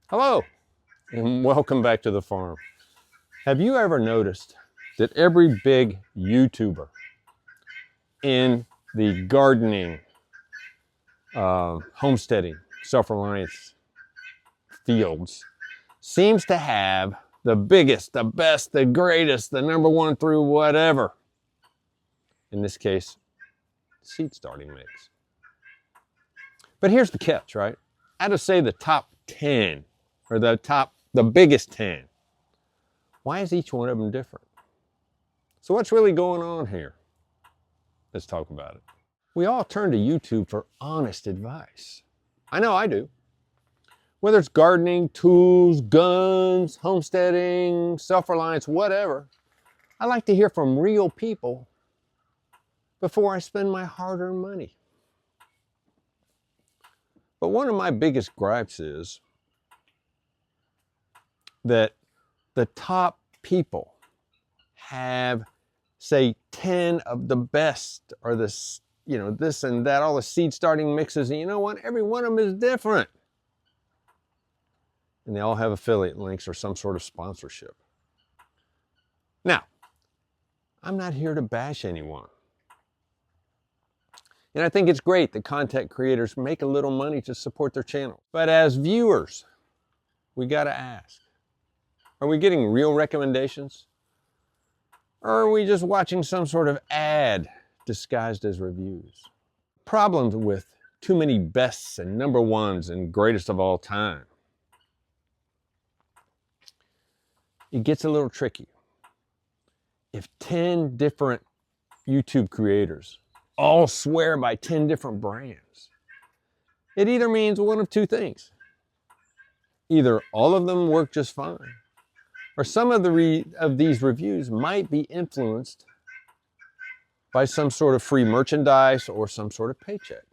Hello, and welcome back to the farm. Have you ever noticed that every big YouTuber in the gardening, homesteading, self-reliance fields seems to have the biggest, the best, the greatest, the number one through whatever, in this case, seed starting mix? But here's the catch, right? Out of, say, the top 10, or the biggest 10, why is each one of them different? So what's really going on here? Let's talk about it. We all turn to YouTube for honest advice. I know I do. Whether it's gardening, tools, guns, homesteading, self-reliance, whatever, I like to hear from real people before I spend my hard-earned money. But one of my biggest gripes is that the top people have, say, 10 of the best, or this, this and that, all the seed starting mixes, and you know what? Every one of them is different. And they all have affiliate links or some sort of sponsorship. Now, I'm not here to bash anyone. And I think it's great that content creators make a little money to support their channel. But as viewers, we gotta ask, are we getting real recommendations? Or are we just watching some sort of ad disguised as reviews? Problems with too many bests and number ones and greatest of all time. It gets a little tricky. If 10 different YouTube creators all swear by 10 different brands, it either means one of two things. Either all of them work just fine, or some of these reviews might be influenced by some sort of free merchandise or some sort of paycheck.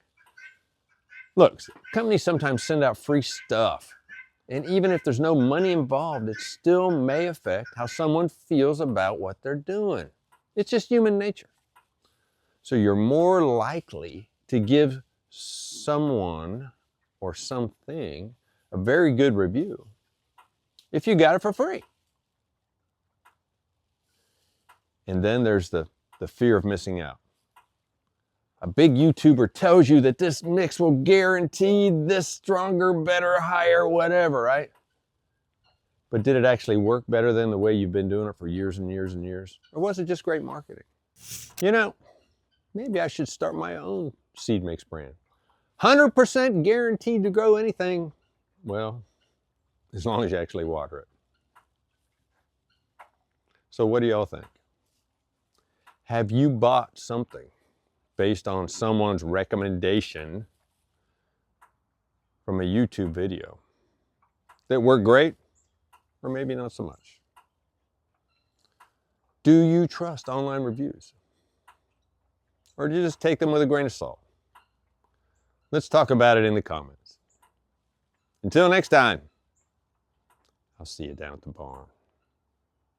Look, companies sometimes send out free stuff, and even if there's no money involved, it still may affect how someone feels about what they're doing. It's just human nature. So you're more likely to give someone or something a very good review if you got it for free. And then there's the fear of missing out. A big YouTuber tells you that this mix will guarantee this stronger, better, higher, whatever, right? But did it actually work better than the way you've been doing it for years and years and years? Or was it just great marketing? Maybe I should start my own seed mix brand. 100% guaranteed to grow anything, well, as long as you actually water it. So what do y'all think? Have you bought something based on someone's recommendation from a YouTube video that worked great, or maybe not so much? Do you trust online reviews? Or do you just take them with a grain of salt? Let's talk about it in the comments. Until next time, I'll see you down at the barn.